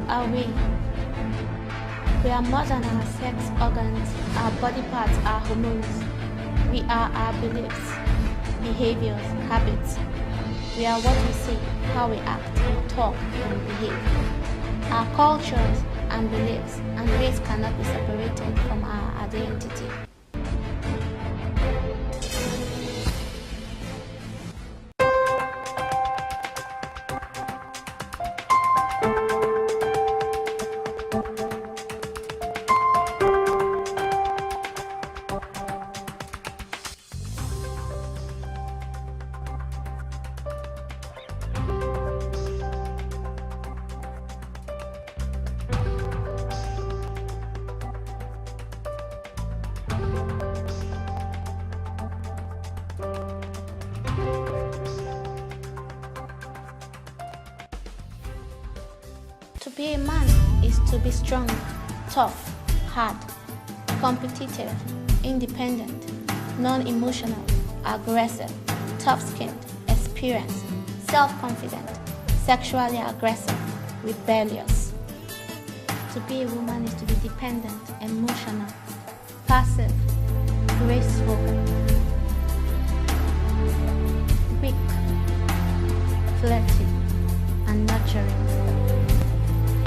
are we? We are more than our sex organs, our body parts, our hormones. We are our beliefs, behaviors, habits. We are what we say, how we act, talk, and behave. Our cultures and beliefs and race cannot be separated from our identity. To be a man is to be strong, tough, hard, competitive, independent, non-emotional, aggressive, tough-skinned, experienced, self-confident, sexually aggressive, rebellious. To be a woman is to be dependent, emotional, passive, graceful, weak, flirty, and nurturing.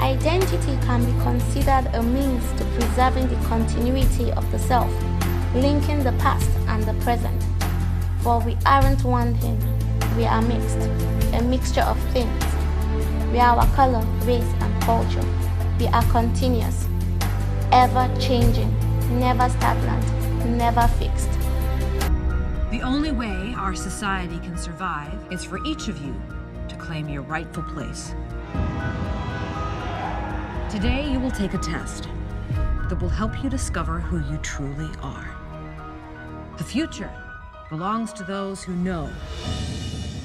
Identity can be considered a means to preserving the continuity of the self, linking the past and the present. For we aren't one thing, we are mixed, a mixture of things. We are our color, race, and culture. We are continuous, ever changing, never stagnant, never fixed. The only way our society can survive is for each of you to claim your rightful place. Today, you will take a test that will help you discover who you truly are. The future belongs to those who know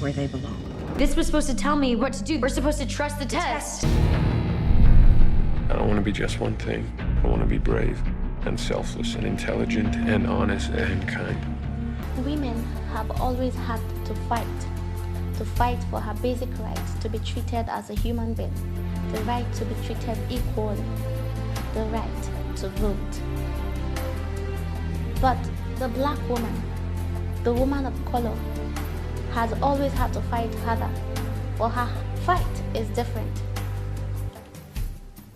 where they belong. This was supposed to tell me what to do. We're supposed to trust the test. I don't want to be just one thing. I want to be brave and selfless and intelligent and honest and kind. Women have always had to fight for her basic rights to be treated as a human being, the right to be treated equally, the right to vote. But the black woman, the woman of color, has always had to fight harder, for her fight is different.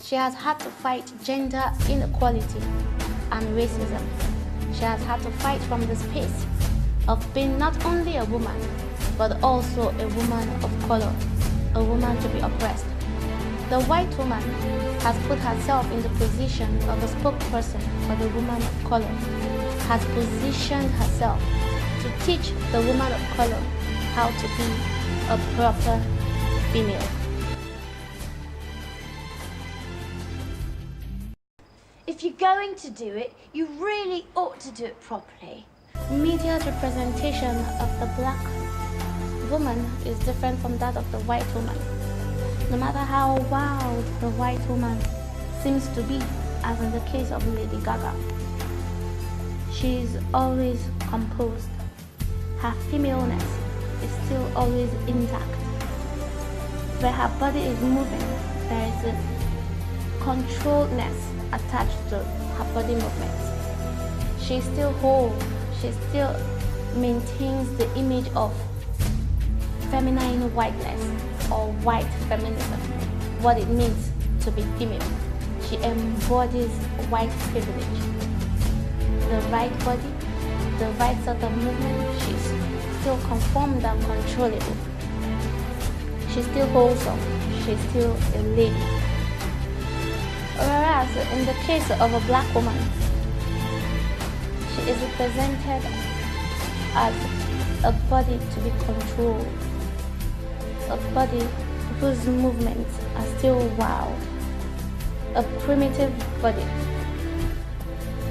She has had to fight gender inequality and racism. She has had to fight from the space of being not only a woman, but also a woman of color, a woman to be oppressed. The white woman has put herself in the position of a spokesperson for the woman of color, has positioned herself to teach the woman of color how to be a proper female. If you're going to do it, you really ought to do it properly. Media's representation of the black woman is different from that of the white woman. No matter how wild the white woman seems to be, as in the case of Lady Gaga, she is always composed. Her femaleness is still always intact. Where her body is moving, there is a controlledness attached to her body movements. She is still whole. She still maintains the image of feminine whiteness or white feminism, what it means to be female. She embodies white privilege. The right body, the right sort of movement, she's still conformed and controllable. She's still wholesome. She's still a lady. Whereas in the case of a black woman, she is represented as a body to be controlled, a body whose movements are still wild, a primitive body.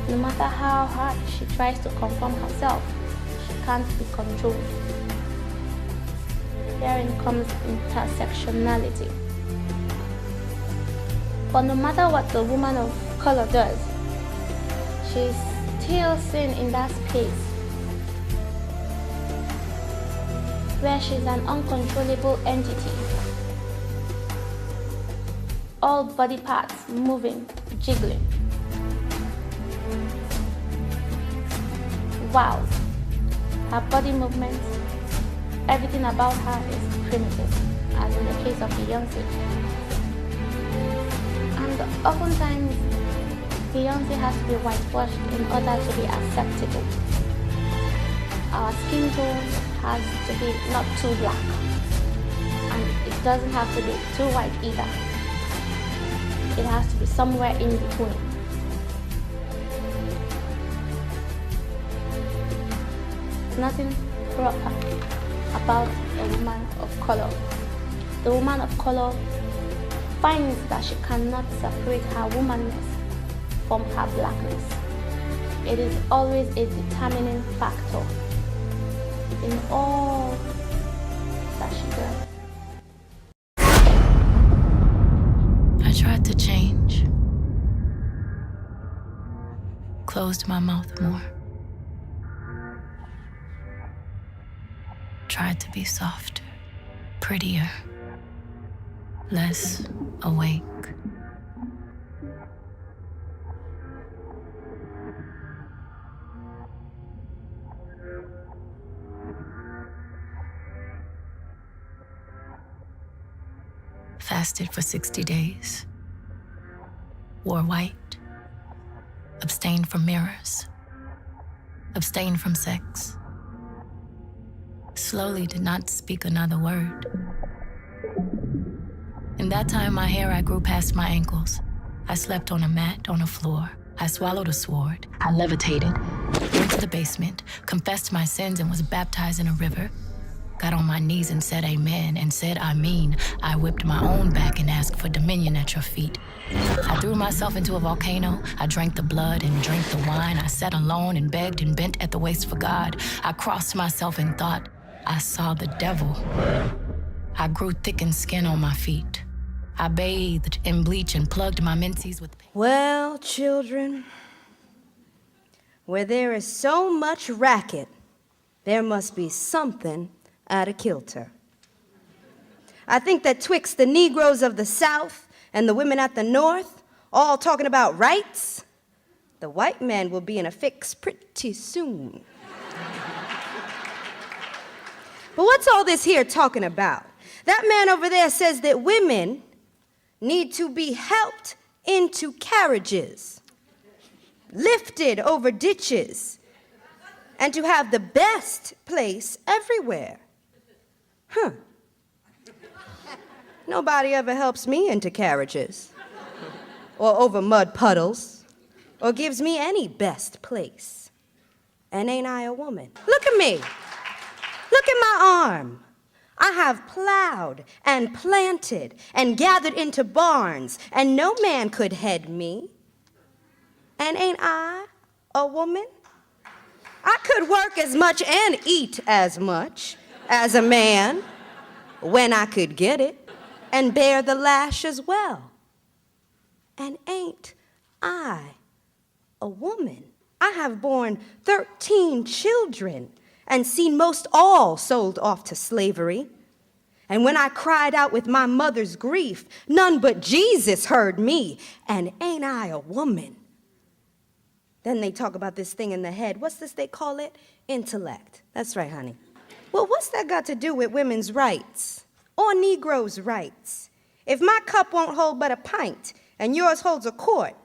No matter how hard she tries to conform herself, she can't be controlled. Herein comes intersectionality. But no matter what the woman of color does, she's still seen in that space where she's an uncontrollable entity, all body parts moving, jiggling. Wow, her body movements, everything about her is primitive, as in the case of Beyonce. And oftentimes, Beyonce has to be whitewashed in order to be acceptable. Our skin tone has to be not too black, and it doesn't have to be too white either. It has to be somewhere in between. Nothing proper about a woman of color. The woman of color finds that she cannot separate her womanness from her blackness. It is always a determining factor in all that she does. I tried to change. Closed my mouth more. Tried to be softer, prettier, less awake. Fasted for 60 days. Wore white. Abstained from mirrors. Abstained from sex. Slowly did not speak another word. In that time, my hair I grew past my ankles. I slept on a mat on a floor. I swallowed a sword. I levitated. Went to the basement, confessed my sins and was baptized in a river. Got on my knees and said amen and said I mean. I whipped my own back and asked for dominion at your feet. I threw myself into a volcano. I drank the blood and drank the wine. I sat alone and begged and bent at the waist for God. I crossed myself and thought I saw the devil. I grew thick in skin on my feet. I bathed in bleach and plugged my menses with paint. Well, children, where there is so much racket, there must be something out of kilter. I think that twixt the Negroes of the South and the women at the North, all talking about rights, the white man will be in a fix pretty soon. But what's all this here talking about? That man over there says that women need to be helped into carriages, lifted over ditches, and to have the best place everywhere. Nobody ever helps me into carriages, or over mud puddles, or gives me any best place. And ain't I a woman? Look at me. Look at my arm. I have plowed and planted and gathered into barns, and no man could head me. And ain't I a woman? I could work as much and eat as much as a man when I could get it, and bear the lash as well. And ain't I a woman? I have borne 13 children and seen most all sold off to slavery. And when I cried out with my mother's grief, none but Jesus heard me, and ain't I a woman? Then they talk about this thing in the head. What's this they call it? Intellect. That's right, honey. Well, what's that got to do with women's rights or Negroes' rights? If my cup won't hold but a pint and yours holds a quart,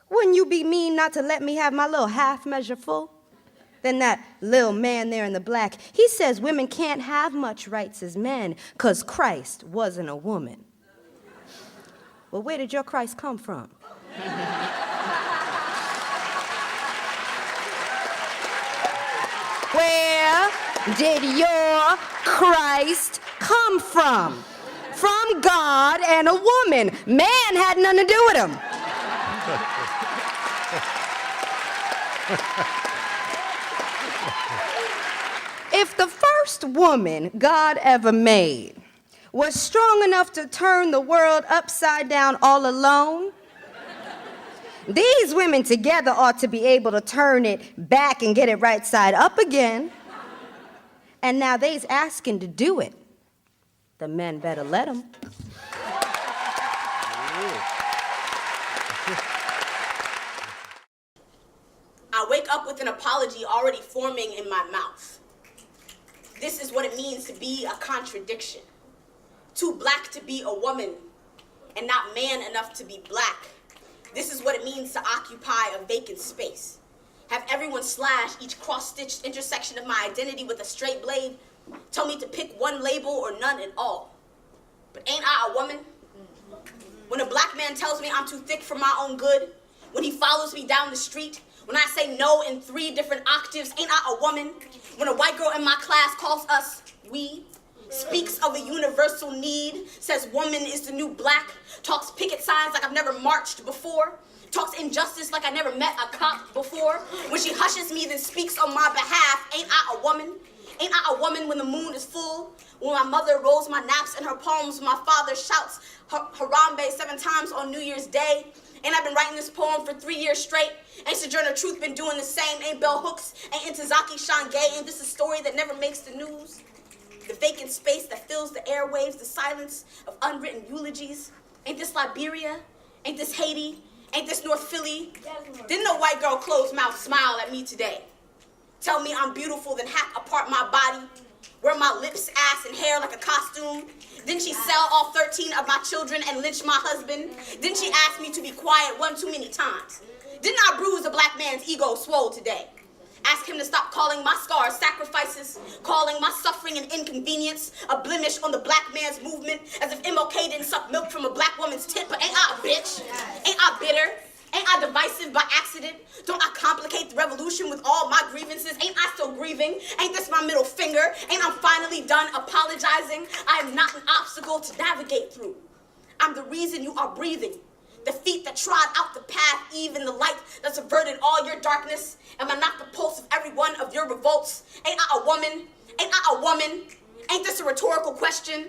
wouldn't you be mean not to let me have my little half measure full? Then that little man there in the black, he says women can't have much rights as men because Christ wasn't a woman. Well, where did your Christ come from? Where did your Christ come from? From God and a woman. Man had nothing to do with him. If the first woman God ever made was strong enough to turn the world upside down all alone, these women together ought to be able to turn it back and get it right side up again. And now they's asking to do it. The men better let them. with an apology already forming in my mouth. This is what it means to be a contradiction. Too black to be a woman and not man enough to be black. This is what it means to occupy a vacant space. Have everyone slash each cross-stitched intersection of my identity with a straight blade. Tell me to pick one label or none at all. But ain't I a woman? When a black man tells me I'm too thick for my own good, when he follows me down the street, when I say no in 3 different octaves, ain't I a woman? When a white girl in my class calls us we, speaks of a universal need, says woman is the new black, talks picket signs like I've never marched before, talks injustice like I never met a cop before. When she hushes me, then speaks on my behalf, ain't I a woman? Ain't I a woman when the moon is full? When my mother rolls my naps in her palms, my father shouts Harambe 7 times on New Year's Day. Ain't I been writing this poem for 3 years straight? Ain't Sojourner Truth been doing the same? Ain't Bell Hooks? Ain't Intozaki Shange? Ain't this a story that never makes the news? The vacant space that fills the airwaves, the silence of unwritten eulogies. Ain't this Liberia? Ain't this Haiti? Ain't this North Philly? Didn't no white girl closed mouth smile at me today? Tell me I'm beautiful, then hack apart my body, wear my lips, ass, and hair like a costume. Didn't she sell all 13 of my children and lynch my husband? Didn't she ask me to be quiet 1 too many times? Didn't I bruise a black man's ego swole today? Ask him to stop calling my scars sacrifices, calling my suffering an inconvenience, a blemish on the black man's movement, as if MLK didn't suck milk from a black woman's tit. But ain't I a bitch? Ain't I bitter? Ain't I divisive by accident? Don't I complicate the revolution with all my grievances? Ain't I still grieving? Ain't this my middle finger? Ain't I finally done apologizing? I am not an obstacle to navigate through. I'm the reason you are breathing. The feet that trod out the path, even the light that subverted all your darkness. Am I not the pulse of every one of your revolts? Ain't I a woman? Ain't I a woman? Ain't this a rhetorical question?